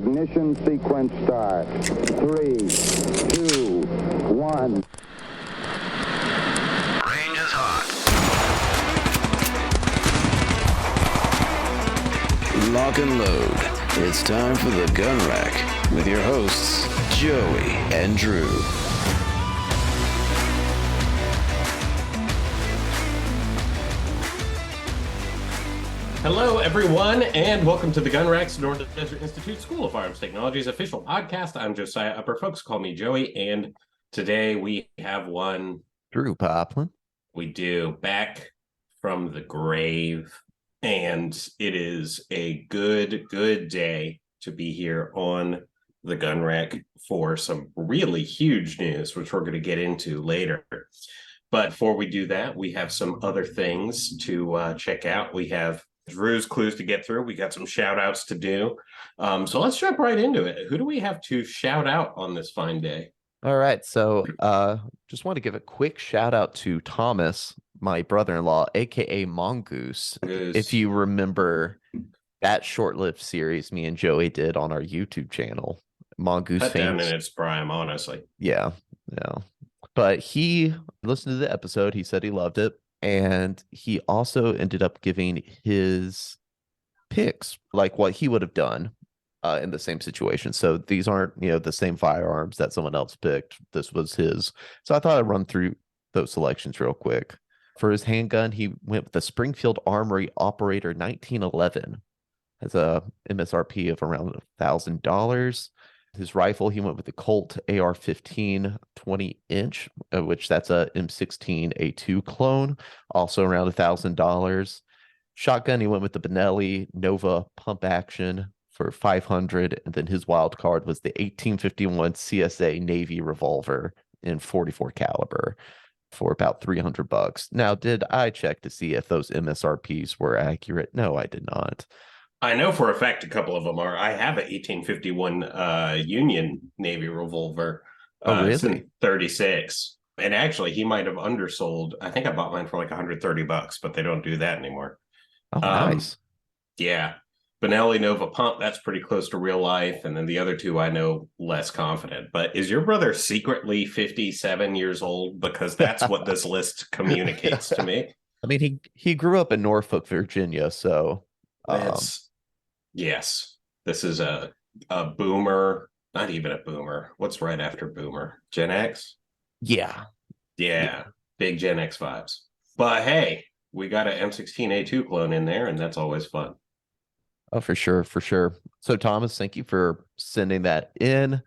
Ignition sequence start. 3, 2, 1. Range is hot. Lock and load. It's time for the Gun Rack with your hosts, Joey and Drew. Hello, everyone, and welcome to the Gun Rack's Sonoran Desert Institute School of Firearms Technology's official podcast. I'm Josiah Upper. Folks call me Joey, and today we have one. Drew Poplin. We do, back from the grave, and it is a good day to be here on the Gun Rack for some really huge news, which we're going to get into later. But before we do that, we have some other things to check out. We have Drew's clues to get through. We got some shout outs to do. So let's jump right into it. Who do we have to shout out on this fine day? All right. So just want to give a quick shout out to Thomas, my brother-in-law, aka Mongoose. If you remember that short-lived series me and Joey did on our YouTube channel. Mongoose down in its prime, honestly. Yeah. But he listened to the episode. He said he loved it. And he also ended up giving his picks, like what he would have done in the same situation. So these aren't, the same firearms that someone else picked. This was his. So I thought I'd run through those selections real quick. For his handgun, he went with the Springfield Armory Operator 1911. Has a MSRP of around $1,000. His rifle, he went with the Colt AR-15 20-inch, which that's a M16A2 clone, also around $1,000. Shotgun, he went with the Benelli Nova pump action for $500, and then his wild card was the 1851 CSA Navy revolver in 44 caliber for about $300. Now, did I check to see if those MSRPs were accurate? No, I did not. I know for a fact a couple of them are. I have an 1851 Union Navy revolver. Oh, really? Since 36. And actually, he might have undersold. I think I bought mine for like $130, but they don't do that anymore. Oh, nice. Yeah. Benelli Nova pump, that's pretty close to real life. And then the other two, I know less confident. But is your brother secretly 57 years old? Because that's what this list communicates to me. I mean, he grew up in Norfolk, Virginia, so... Yes, this is a boomer, not even a boomer. What's right after boomer? Gen X? Yeah. Big Gen X vibes. But hey, we got an M16A2 clone in there, and that's always fun. Oh, for sure. So, Thomas, thank you for sending that in.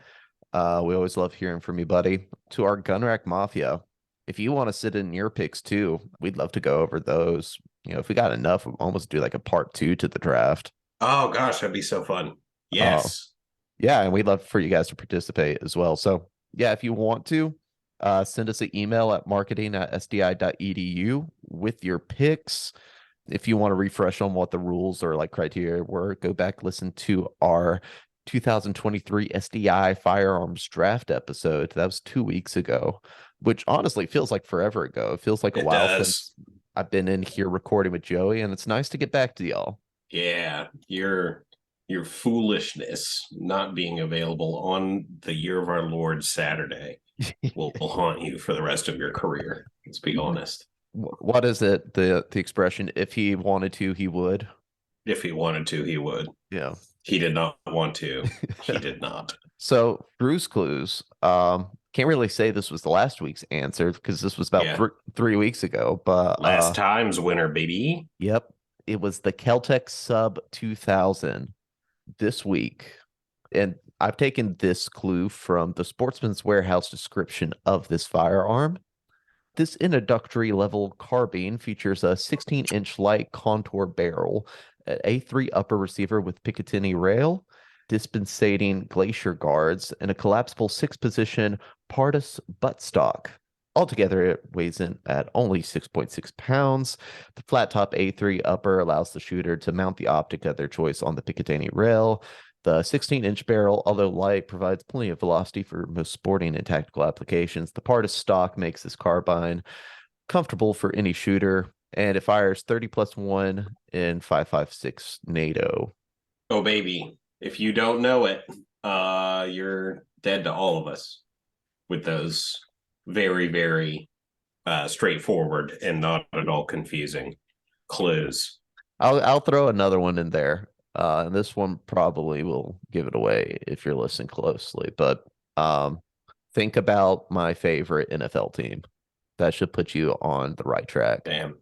We always love hearing from you, buddy. To our Gun Rack Mafia, if you want to sit in your picks too, we'd love to go over those. If we got enough, we'll almost do like a part 2 to the draft. Oh, gosh, that'd be so fun. Yes. Yeah, and we'd love for you guys to participate as well. So, yeah, if you want to, send us an email at marketing@sdi.edu with your picks. If you want to refresh on what the rules or like criteria were, go back, listen to our 2023 SDI Firearms Draft episode. That was 2 weeks ago, which honestly feels like forever ago. It feels like a while since I've been in here recording with Joey, and it's nice to get back to y'all. Yeah, your foolishness not being available on the year of our Lord Saturday will haunt you for the rest of your career. Let's be honest. What is it? The expression, if he wanted to, he would. If he wanted to, he would. Yeah. He did not want to. He did not. So, Bruce Clues, can't really say this was the last week's answer because this was about 3 weeks ago. But last time's winner, baby. Yep. It was the Keltec Sub 2000 this week. And I've taken this clue from the Sportsman's Warehouse description of this firearm. This introductory level carbine features a 16-inch light contour barrel, an A3 upper receiver with Picatinny rail, dispensating glacier guards, and a collapsible 6-position Pardus buttstock. Altogether, it weighs in at only 6.6 pounds. The flat top A3 upper allows the shooter to mount the optic of their choice on the Picatinny rail. The 16-inch barrel, although light, provides plenty of velocity for most sporting and tactical applications. The Pardus stock makes this carbine comfortable for any shooter, and it fires 30+1 in 5.56 NATO. Oh, baby. If you don't know it, you're dead to all of us with those very, very straightforward and not at all confusing clues. I'll throw another one in there. And this one probably will give it away if you're listening closely. But think about my favorite NFL team. That should put you on the right track. Damn.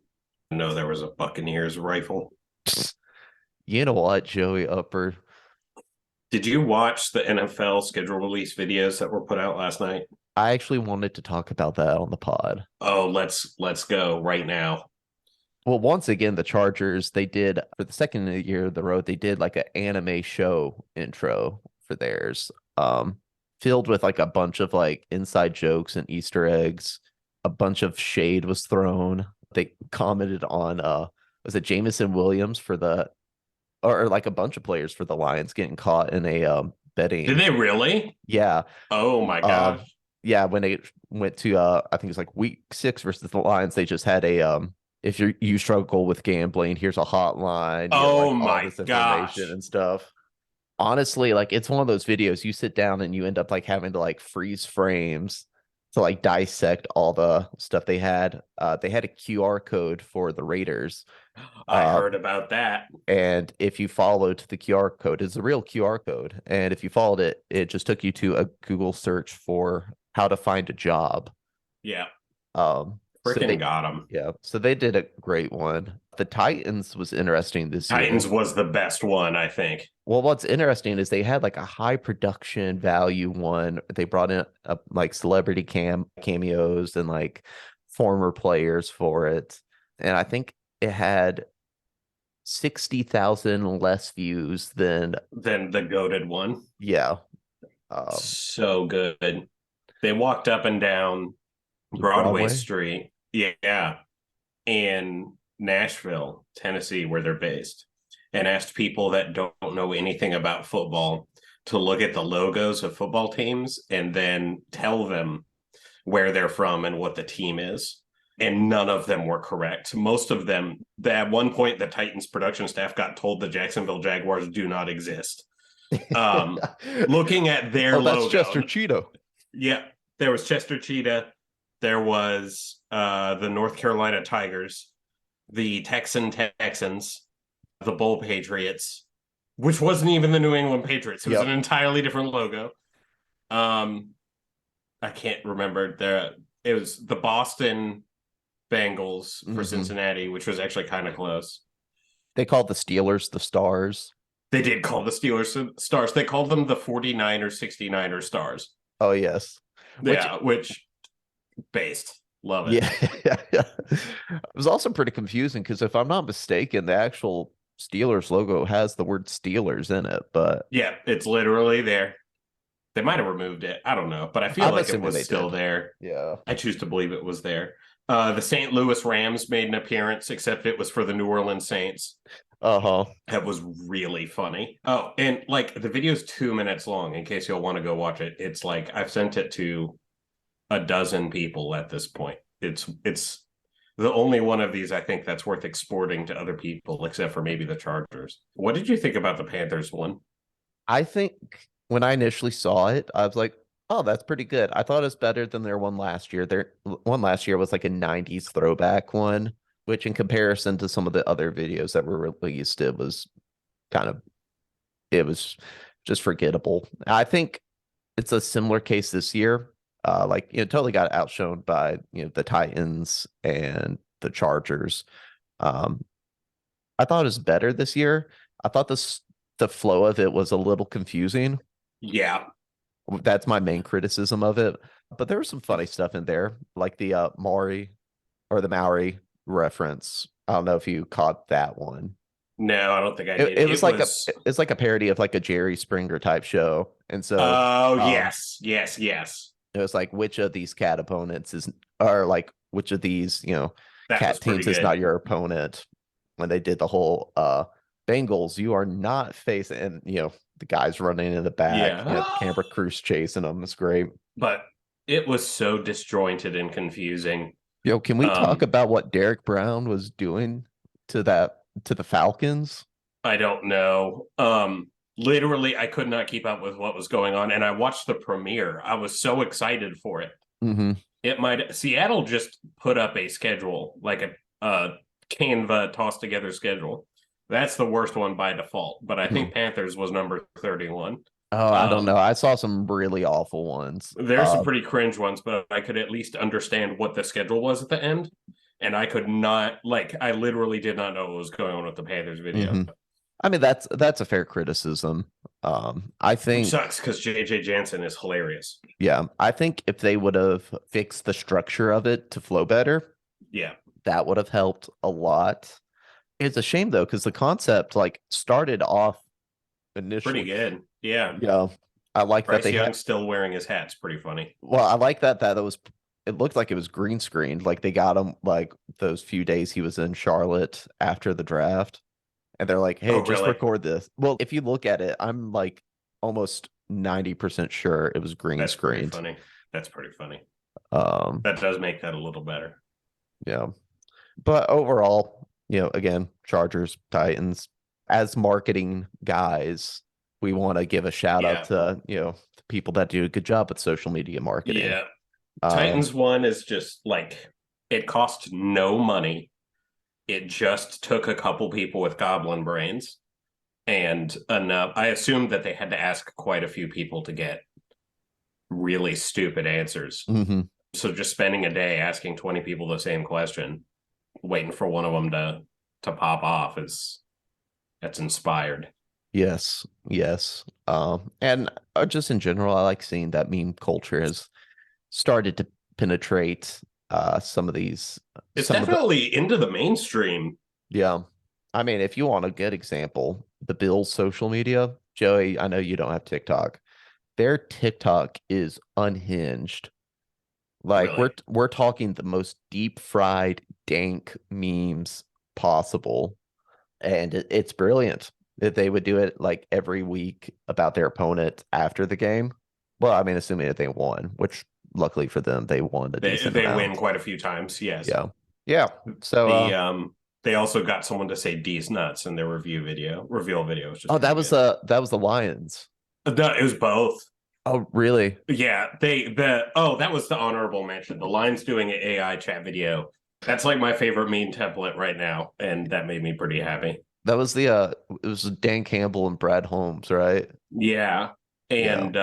I know there was a Buccaneers rifle. You know what, Joey Upper? Did you watch the NFL schedule release videos that were put out last night? I actually wanted to talk about that on the pod. Oh, let's go right now. Well, once again, the Chargers, they did for the second year of the road, they did like an anime show intro for theirs, filled with like a bunch of like inside jokes and Easter eggs. A bunch of shade was thrown. They commented on was it Jameson Williams for the or like a bunch of players for the Lions getting caught in a betting. Did they really? Yeah. Oh my gosh. Yeah, when they went to I think it's like week 6 versus the Lions, they just had a if you struggle with gambling, here's a hotline. Oh like, my all this gosh. information and stuff. Honestly, like it's one of those videos you sit down and you end up like having to like freeze frames to like dissect all the stuff they had. They had a QR code for the Raiders. I heard about that. And if you followed the QR code, it's a real QR code. And if you followed it, it just took you to a Google search for how to find a job. Yeah. Freaking got them. Yeah. So they did a great one. The Titans was interesting this year. Titans was the best one, I think. Well, what's interesting is they had like a high production value one. They brought in like celebrity cameos and like former players for it. And I think it had 60,000 less views than the goated one. Yeah. So good. They walked up and down Broadway Street. Yeah. In Nashville, Tennessee, where they're based, and asked people that don't know anything about football to look at the logos of football teams and then tell them where they're from and what the team is. And none of them were correct. Most of them, at one point, the Titans production staff got told the Jacksonville Jaguars do not exist. Looking at their logo. That's Chester Cheetah. Yeah. There was Chester Cheetah. There was the North Carolina Tigers, the Texans, the Bull Patriots, which wasn't even the New England Patriots. It was an entirely different logo. I can't remember. It was the Boston Bengals for Cincinnati, which was actually kind of close. They called the Steelers the Stars. They did call the Steelers Stars. They called them the 49ers 69er Stars. Oh, yes. Which based. Love it. Yeah. It was also pretty confusing because if I'm not mistaken, the actual Steelers logo has the word Steelers in it, but yeah, it's literally there. They might have removed it. I don't know, but I feel like it was still there. Yeah. I choose to believe it was there. The St. Louis Rams made an appearance, except it was for the New Orleans Saints. That was really funny. Oh, and like the video's 2 minutes long in case you'll want to go watch it. It's like I've sent it to a dozen people at this point. It's the only one of these I think that's worth exporting to other people, except for maybe the Chargers. What did you think about the Panthers one? I think when I initially saw it, I was like, oh, that's pretty good. I thought it was better than their one last year. Their one last year was like a 90s throwback one, which in comparison to some of the other videos that were released, it was just forgettable. I think it's a similar case this year. Totally got outshone by, the Titans and the Chargers. I thought it was better this year. I thought the flow of it was a little confusing. Yeah. That's my main criticism of it. But there was some funny stuff in there, like the Maori reference. I don't know if you caught that one. No, I don't think I did. It's like a parody of like a Jerry Springer type show. And so yes. It was like which of these cat opponents which of these, cat teams is not your opponent. When they did the whole Bengals, you are not facing, and the guys running in the back, the camera crews chasing them. It's great. But it was so disjointed and confusing. Can we talk about what Derek Brown was doing to the Falcons? I don't know. Literally, I could not keep up with what was going on, and I watched the premiere. I was so excited for it. Mm-hmm. Seattle just put up a schedule, like a Canva tossed together schedule. That's the worst one by default, but I think Panthers was number 31. Oh, I don't know. I saw some really awful ones. There's some pretty cringe ones, but I could at least understand what the schedule was at the end. And I could not, I literally did not know what was going on with the Panthers video. Mm-hmm. I mean, that's a fair criticism. I think it sucks because JJ Jansen is hilarious. Yeah, I think if they would have fixed the structure of it to flow better, that would have helped a lot. It's a shame though, because the concept started off initially pretty good. Yeah. Yeah. I like Bryce that they Young's still wearing his hat. It's pretty funny. Well, I like that it looked like it was green screened. Like they got him those few days he was in Charlotte after the draft. And they're like, hey, just record this. Well, if you look at it, I'm almost 90% sure it was green screened. That's pretty funny. That does make that a little better. Yeah. But overall, again, Chargers, Titans, as marketing guys, we want to give a shout out to, the people that do a good job with social media marketing. Yeah. Titans one is just it cost no money. It just took a couple people with goblin brains and enough. I assumed that they had to ask quite a few people to get really stupid answers. Mm-hmm. So just spending a day asking 20 people the same question, waiting for one of them to pop off that's inspired. Yes. And just in general, I like seeing that meme culture has started to penetrate some of these. It's definitely into the mainstream. Yeah. I mean, if you want a good example, the Bills' social media, Joey, I know you don't have TikTok. Their TikTok is unhinged. Really? We're talking the most deep fried, dank memes possible. And it's brilliant that they would do it every week about their opponent after the game. Well, I mean, assuming that they won, which luckily for them, they won. They win quite a few times. Yes. Yeah. So they also got someone to say D's nuts in their reveal video. That was the Lions. It was both. Oh, really? Yeah. That was the honorable mention. The Lions doing an AI chat video. That's my favorite meme template right now, and that made me pretty happy. That was it was Dan Campbell and Brad Holmes, right? Yeah. And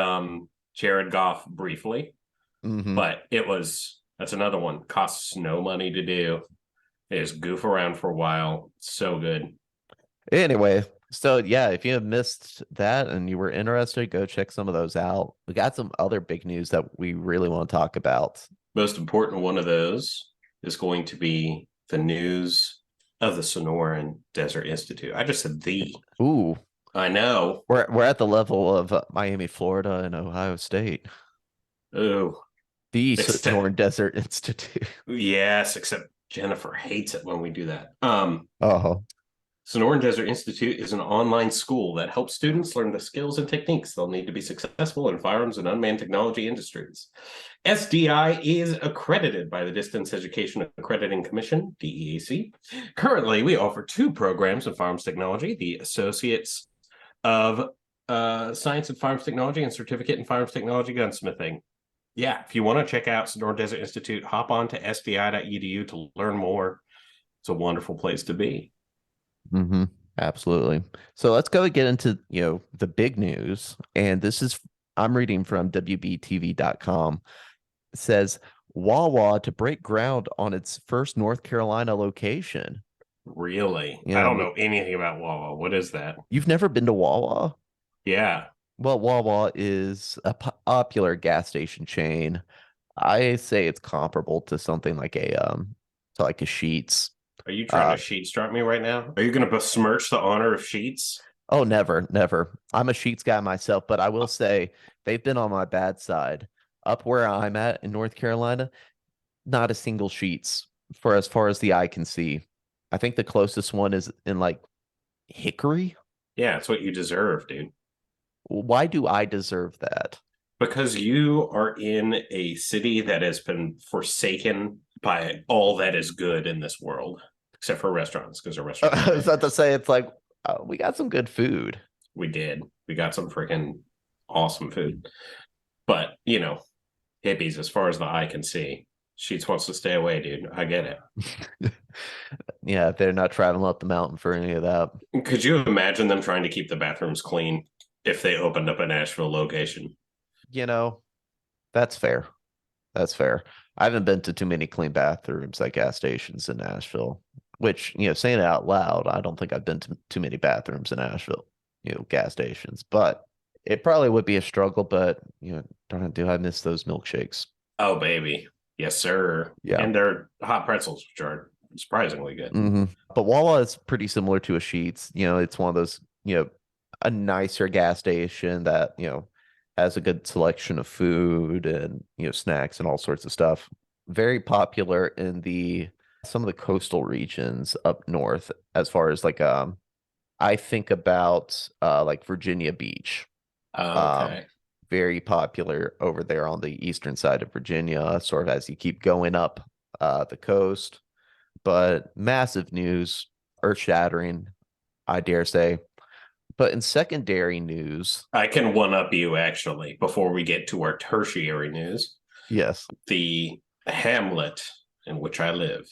Jared Goff briefly. Mm-hmm. But that's another one. Costs no money to do. They just goof around for a while. So good. Anyway, so yeah, if you have missed that and you were interested, go check some of those out. We got some other big news that we really want to talk about. Most important one of those is going to be the news of the Sonoran Desert Institute. I just said the. Ooh. I know. We're at the level of Miami, Florida, and Ohio State. Ooh. The Sonoran Desert Institute. Yes, except Jennifer hates it when we do that. Sonoran Desert Institute is an online school that helps students learn the skills and techniques they'll need to be successful in firearms and unmanned technology industries. SDI is accredited by the Distance Education Accrediting Commission, DEAC. Currently, we offer 2 programs in firearms technology, the Associates of Science in Firearms Technology and Certificate in Firearms Technology Gunsmithing. Yeah, if you want to check out Sonoran Desert Institute, hop on to sdi.edu to learn more. It's a wonderful place to be. Mm-hmm. Absolutely. So let's go and get into the big news. And I'm reading from WBTV.com. It says WAWA to break ground on its first North Carolina location. Really? I don't know anything about WAWA. What is that? You've never been to WAWA? Yeah. Well, WAWA is a popular gas station chain. I say it's comparable to something like a Sheetz. Are you trying to Sheetz start me right now? Are you going to besmirch the honor of Sheetz? Oh, never. I'm a Sheetz guy myself, but I will say they've been on my bad side. Up where I'm at in North Carolina, not a single Sheetz for as far as the eye can see. I think the closest one is in Hickory. Yeah, it's what you deserve, dude. Why do I deserve that? Because you are in a city that has been forsaken by all that is good in this world, except for restaurants, because our restaurants. I was about to say, it's we got some good food. We did. We got some freaking awesome food. But, hippies, as far as the eye can see. Sheets wants to stay away, dude. I get it. Yeah, they're not traveling up the mountain for any of that. Could you imagine them trying to keep the bathrooms clean if they opened up a Nashville location? That's fair. That's fair. I haven't been to too many clean bathrooms at gas stations in Nashville, which, saying it out loud, I don't think I've been to too many bathrooms in Nashville, gas stations, but it probably would be a struggle, but, darn it, do I miss those milkshakes? Oh, baby. Yes, sir. Yeah. And they're hot pretzels, which are surprisingly good. Mm-hmm. But Wawa is pretty similar to a Sheetz. It's one of those, a nicer gas station that, has a good selection of food and, snacks and all sorts of stuff. Very popular in some of the coastal regions up north, as far as I think about like Virginia Beach. Okay. Very popular over there on the eastern side of Virginia, sort of as you keep going up the coast. But massive news, earth-shattering, I dare say. But in secondary news, I can one-up you, actually, before we get to our tertiary news. Yes. The hamlet in which I live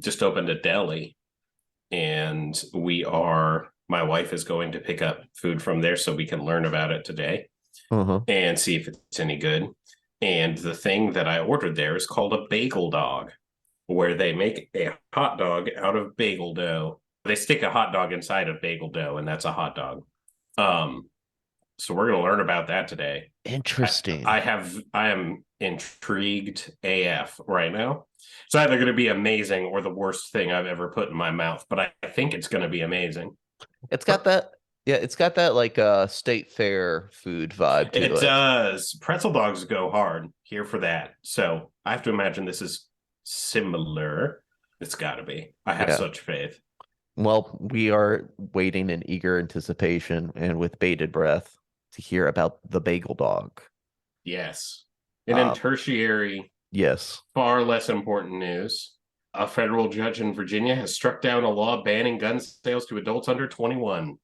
just opened a deli, and my wife is going to pick up food from there so we can learn about it today and see if it's any good. And the thing that I ordered there is called a bagel dog, where they make a hot dog out of bagel dough. They stick a hot dog inside of bagel dough, and that's a hot dog. So we're going to learn about that today. Interesting. I am intrigued AF right now. It's either going to be amazing or the worst thing I've ever put in my mouth, but I think it's going to be amazing. It's got that, it's got that like state fair food vibe to it. It does. Pretzel dogs go hard. Here for that. So I have to imagine this is similar. It's got to be. I have such faith. Well, we are waiting in eager anticipation and with bated breath to hear about the bagel dog. Yes. And in tertiary, yes, far less important news, a federal judge in Virginia has struck down a law banning gun sales to adults under 21.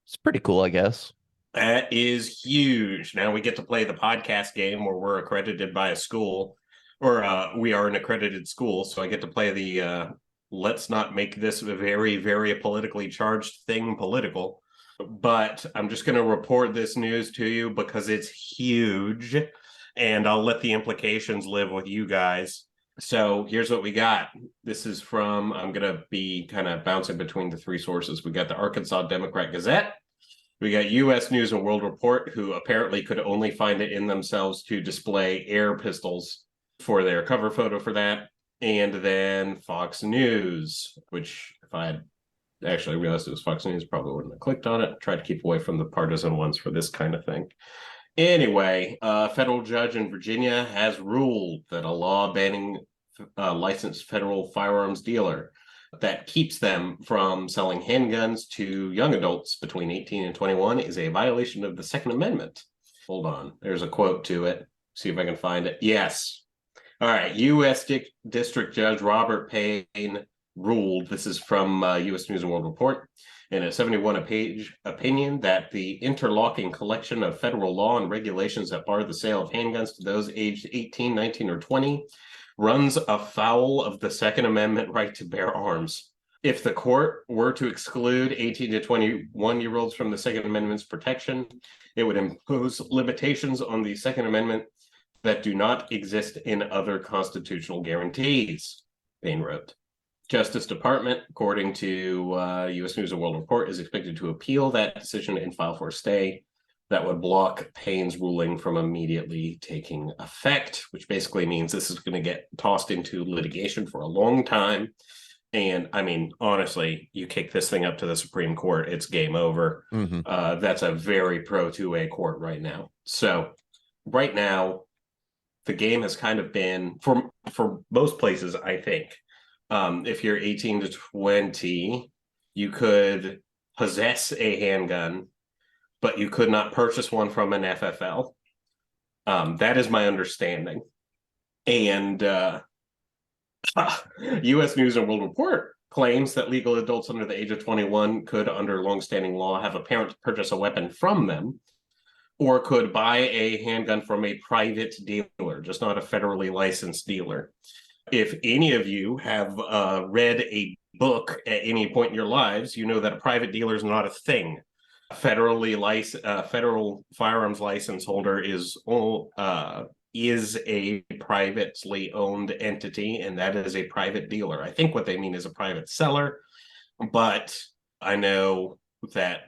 It's pretty cool, I guess. That is huge. Now we get to play the podcast game where we're accredited by a school, or we are an accredited school. So I get to play the let's not make this a very, very politically charged thing political. But I'm just going to report this news to you because it's huge, and I'll let the implications live with you guys. So here's what we got. This is from, I'm going to be kind of bouncing between the three sources. We got the Arkansas Democrat Gazette. We got U.S. News and World Report, who apparently could only find it in themselves to display air pistols for their cover photo for that. And then Fox News, which if I had actually realized it was Fox News, probably wouldn't have clicked on it. Tried to keep away from the partisan ones for this kind of thing. Anyway, a federal judge in Virginia has ruled that a law banning a licensed federal firearms dealer that keeps them from selling handguns to young adults between 18 and 21 is a violation of the Second Amendment. Hold on. There's a quote to it. See if I can find it. Yes. All right. U.S. District Judge Robert Payne ruled, this is from U.S. News and World Report, in a 71-page opinion that the interlocking collection of federal law and regulations that bar the sale of handguns to those aged 18, 19, or 20 runs afoul of the Second Amendment right to bear arms. If the court were to exclude 18 to 21-year-olds from the Second Amendment's protection, it would impose limitations on the Second Amendment that do not exist in other constitutional guarantees, Payne wrote. Justice Department, according to U.S. News and World Report, is expected to appeal that decision and file for a stay that would block Payne's ruling from immediately taking effect, which basically means this is going to get tossed into litigation for a long time. And I mean, honestly, you kick this thing up to the Supreme Court, it's game over. That's a very pro 2A court right now. So right now, the game has kind of been, for most places, I think, if you're 18 to 20, you could possess a handgun, but you could not purchase one from an FFL. That is my understanding. And U.S. News and World Report claims that legal adults under the age of 21 could, under longstanding law, have a parent purchase a weapon from them, or could buy a handgun from a private dealer, just not a federally licensed dealer. If any of you have read a book at any point in your lives, you know that a private dealer is not a thing. Federal firearms license holder is a privately owned entity, and that is a private dealer. I think what they mean is a private seller, but I know that,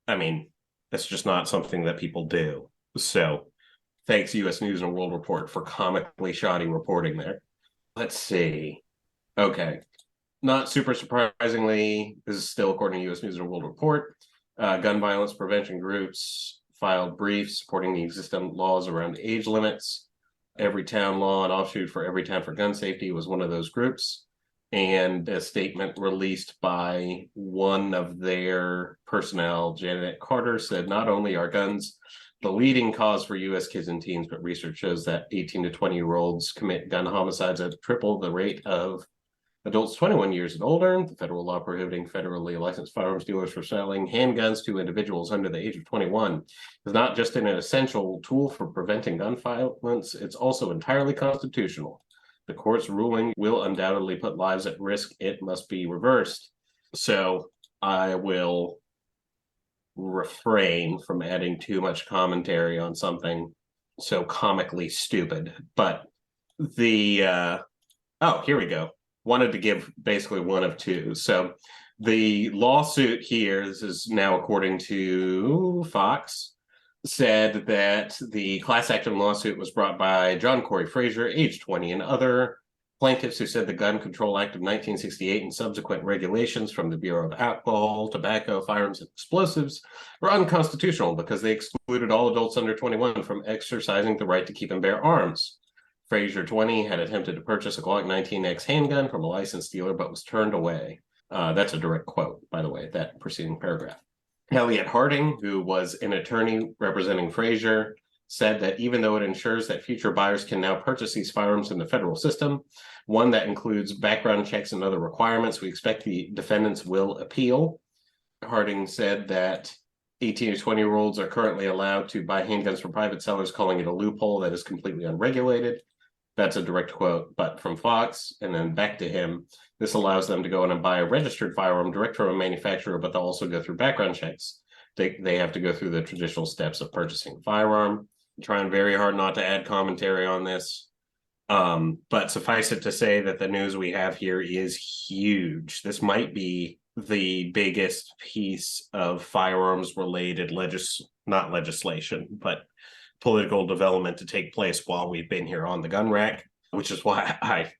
that's just not something that people do. So thanks, U.S. News and World Report, for comically shoddy reporting there. Let's see. Okay. Not super surprisingly, this is still according to U.S. News and World Report. Gun violence prevention groups filed briefs supporting the existing laws around age limits. Everytown Law, an offshoot for Everytown for Gun Safety, was one of those groups. And a statement released by one of their personnel, Janet Carter, said not only are guns the leading cause for U.S. kids and teens, but research shows that 18 to 20-year-olds commit gun homicides at triple the rate of adults 21 years and older. The federal law prohibiting federally licensed firearms dealers from selling handguns to individuals under the age of 21 is not just an essential tool for preventing gun violence, it's also entirely constitutional. The court's ruling will undoubtedly put lives at risk. It must be reversed. So I will refrain from adding too much commentary on something so comically stupid. But here we go. Wanted to give basically one of two. So the lawsuit here, this is now according to Fox, said that the class action lawsuit was brought by John Corey Frazier, age 20, and other plaintiffs who said the Gun Control Act of 1968 and subsequent regulations from the Bureau of Alcohol, Tobacco, Firearms, and Explosives were unconstitutional because they excluded all adults under 21 from exercising the right to keep and bear arms. Frazier, 20, had attempted to purchase a Glock 19X handgun from a licensed dealer, but was turned away. That's a direct quote, by the way, that preceding paragraph. Elliot Harding, who was an attorney representing Frazier, said that even though it ensures that future buyers can now purchase these firearms in the federal system, one that includes background checks and other requirements, we expect the defendants will appeal. Harding said that 18 to 20-year-olds are currently allowed to buy handguns from private sellers, calling it a loophole that is completely unregulated. That's a direct quote, but from Fox, and then back to him, this allows them to go in and buy a registered firearm direct from a manufacturer, but they'll also go through background checks. They have to go through the traditional steps of purchasing a firearm. I'm trying very hard not to add commentary on this. But suffice it to say that the news we have here is huge. This might be the biggest piece of firearms related not legislation, but political development to take place while we've been here on the gun rack, which is why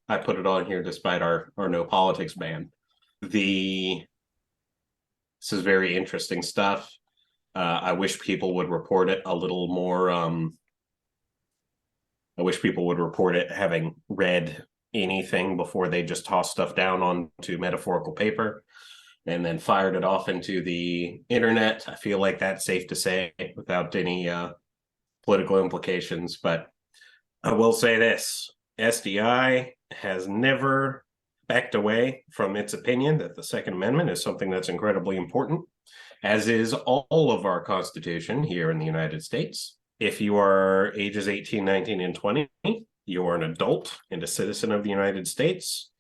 I put it on here despite our no politics ban. This is very interesting stuff. I wish people would report it a little more. I wish people would report it having read anything before they just toss stuff down onto metaphorical paper and then fired it off into the internet. I feel like that's safe to say without any political implications, but I will say this: SDI has never backed away from its opinion that the Second Amendment is something that's incredibly important, as is all of our Constitution here in the United States. If you are ages 18, 19, and 20, you are an adult and a citizen of the United States.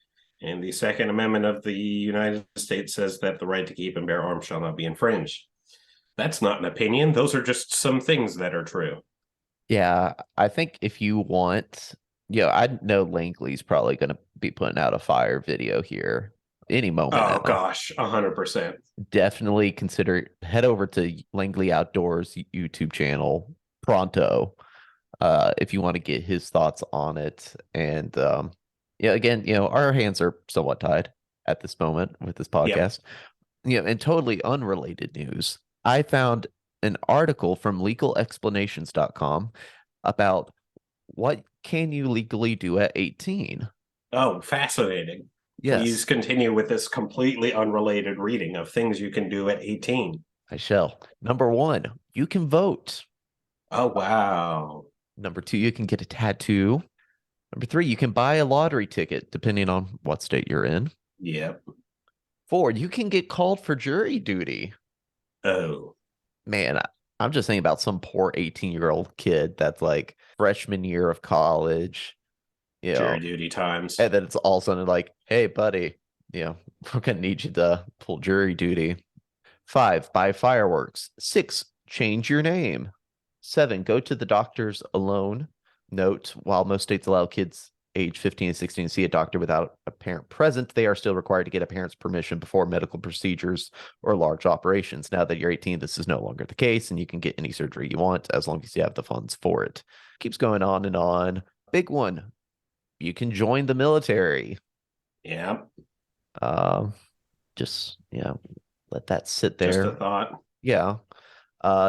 And the Second Amendment of the United States says that the right to keep and bear arms shall not be infringed. That's not an opinion. Those are just some things that are true. Yeah, I think if you want, I know Langley's probably going to be putting out a fire video here any moment. Oh gosh, 100%. Definitely head over to Langley Outdoors YouTube channel pronto if you want to get his thoughts on it. And again, our hands are somewhat tied at this moment with this podcast. And totally unrelated news. I found an article from legalexplanations.com about what can you legally do at 18. Oh, fascinating. Yes. Please continue with this completely unrelated reading of things you can do at 18. I shall. Number 1, you can vote. Oh, wow. Number 2, you can get a tattoo. Number 3, you can buy a lottery ticket, depending on what state you're in. Yep. 4, you can get called for jury duty. Oh, Man, I'm just thinking about some poor 18-year-old kid that's like freshman year of college, you know, jury duty times. and then it's all of a sudden like, hey, buddy, we're gonna need you to pull jury duty. 5, buy fireworks. 6, change your name. 7, go to the doctors alone. Note, while most states allow kids age 15 and 16 to see a doctor without a parent present, they are still required to get a parent's permission before medical procedures or large operations. Now that you're 18, this is no longer the case, and you can get any surgery you want as long as you have the funds for it. Keeps going on and on. Big one. You can join the military. Yeah. Just, let that sit Just there. a thought. Yeah.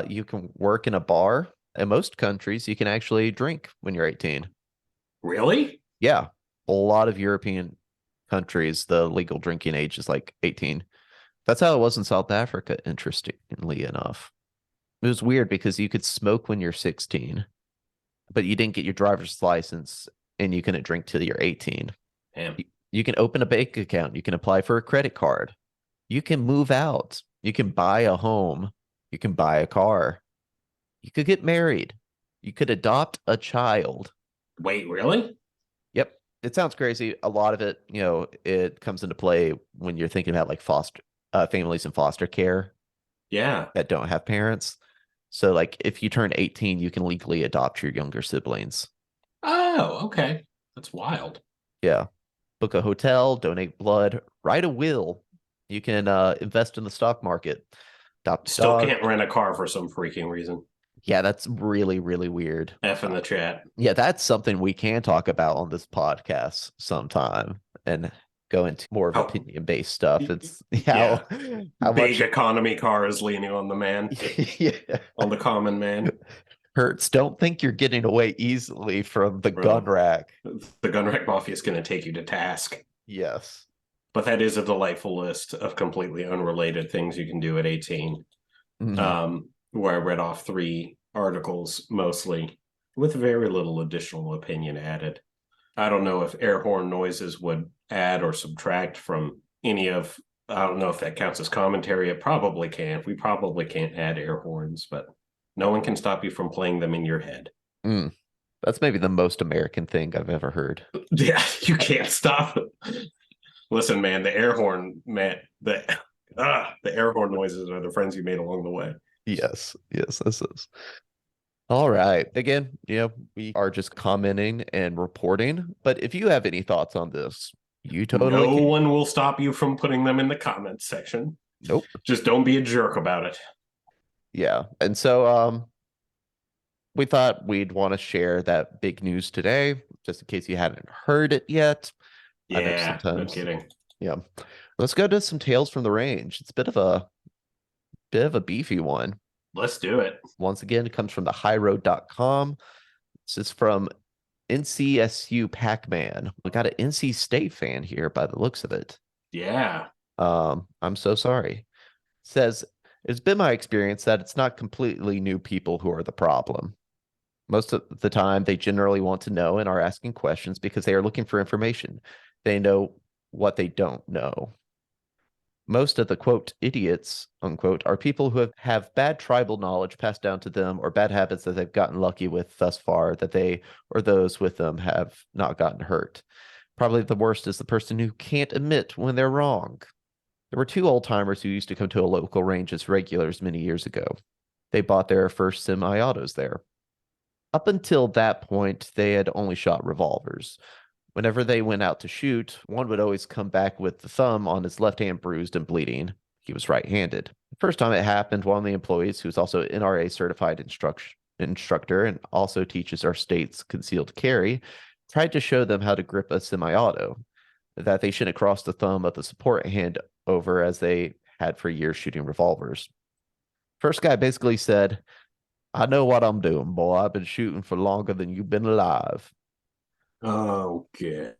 You can work in a bar. In most countries, you can actually drink when you're 18. Really? Yeah. A lot of European countries, the legal drinking age is like 18. That's how it was in South Africa, interestingly enough. It was weird because you could smoke when you're 16, but you didn't get your driver's license and you couldn't drink till you're 18. Damn. You can open a bank account. You can apply for a credit card. You can move out. You can buy a home. You can buy a car. You could get married. You could adopt a child. Wait, really? Yep. It sounds crazy. A lot of it, it comes into play when you're thinking about like foster families in foster care Yeah. that don't have parents. So like if you turn 18, you can legally adopt your younger siblings. Oh, okay. That's wild. Yeah. Book a hotel, donate blood, write a will. You can invest in the stock market. Adopt a Still dog. can't rent a car for some freaking reason. Yeah, that's really, really weird. F in the chat. Yeah, that's something we can talk about on this podcast sometime and go into more of Oh. opinion-based stuff. It's Yeah. how Big much economy car is leaning on the man, yeah. on the common man. Hurts. Don't think you're getting away easily from the Bro. gun rack. The gun rack mafia is going to take you to task. Yes. But that is a delightful list of completely unrelated things you can do at 18. Mhm. Where I read off 3 articles mostly with very little additional opinion added. I don't know if air horn noises would add or subtract from any of, I don't know if that counts as commentary. It probably can't. We probably can't add air horns, but no one can stop you from playing them in your head. That's maybe the most American thing I've ever heard. Yeah, you can't stop it. Listen, man, the air horn, man, the air horn noises are the friends you made along the way. Yes, this is. All right. Again, we are just commenting and reporting. But if you have any thoughts on this, you totally No can. one will stop you from putting them in the comments section. Nope. Just don't be a jerk about it. Yeah. And so we thought we'd want to share that big news today, just in case you hadn't heard it yet. I know Yeah, no sometimes. kidding. Yeah. Let's go to some tales from the range. It's a bit of a beefy one. Let's do it. Once again, it comes from the highroad.com. This is from NCSU Pac-Man. We got an NC State fan here by the looks of it. Yeah. I'm so sorry. It says, it's been my experience that it's not completely new people who are the problem. Most of the time, they generally want to know and are asking questions because they are looking for information. They know what they don't know. Most of the, quote, idiots, unquote, are people who have bad tribal knowledge passed down to them or bad habits that they've gotten lucky with thus far that they or those with them have not gotten hurt. Probably the worst is the person who can't admit when they're wrong. There were 2 old-timers who used to come to a local range as regulars many years ago. They bought their first semi-autos there. Up until that point, they had only shot revolvers. Whenever they went out to shoot, one would always come back with the thumb on his left hand bruised and bleeding. He was right-handed. The first time it happened, one of the employees, who's also an NRA certified instructor and also teaches our state's concealed carry, tried to show them how to grip a semi-auto, that they shouldn't cross the thumb of the support hand over as they had for years shooting revolvers. First guy basically said, "I know what I'm doing, boy. I've been shooting for longer than you've been alive." Okay.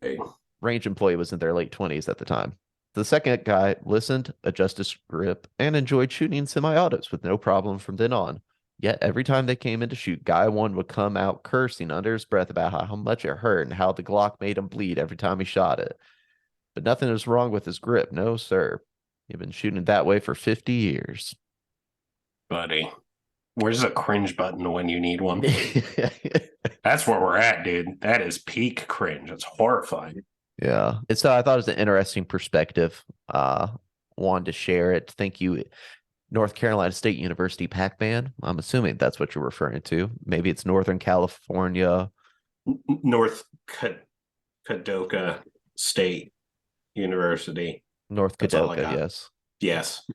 Range employee was in their late 20s at the time. The second guy listened, adjusted his grip, and enjoyed shooting semi-autos with no problem from then on. Yet every time they came in to shoot, guy 1 would come out cursing under his breath about how much it hurt and how the Glock made him bleed every time he shot it. But nothing was wrong with his grip, no sir. You've been shooting that way for 50 years. Buddy. Where's the cringe button when you need one? That's where we're at, dude. That is peak cringe. It's horrifying. Yeah. And so I thought it was an interesting perspective. Wanted to share it. Thank you, North Carolina State University Pac-Man. I'm assuming that's what you're referring to. Maybe it's Northern California. North Kadoka State University. North That's all I Kadoka, got. yes. Yes.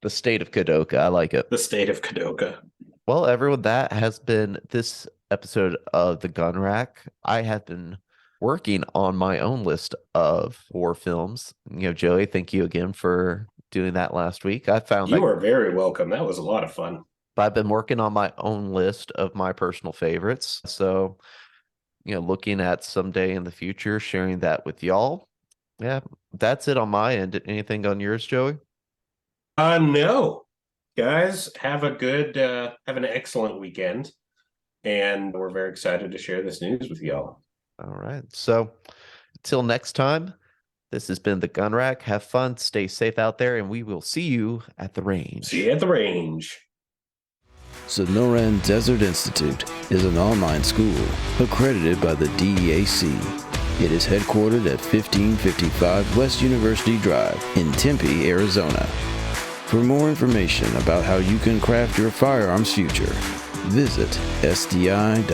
The state of Kadoka. I like it. The state of Kadoka. Well, everyone, that has been this episode of The Gun Rack. I have been working on my own list of horror films. Joey, thank you again for doing that last week. I found You are very welcome. That was a lot of fun. I've been working on my own list of my personal favorites. So, looking at someday in the future, sharing that with y'all. Yeah, that's it on my end. Anything on yours, Joey? No. Guys, have an excellent weekend. And we're very excited to share this news with y'all. All right. So until next time, this has been The Gun Rack. Have fun, stay safe out there, and we will see you at the range. See you at the range. Sonoran Desert Institute is an online school accredited by the DEAC. It is headquartered at 1555 West University Drive in Tempe, Arizona. For more information about how you can craft your firearms future, visit sdi.edu.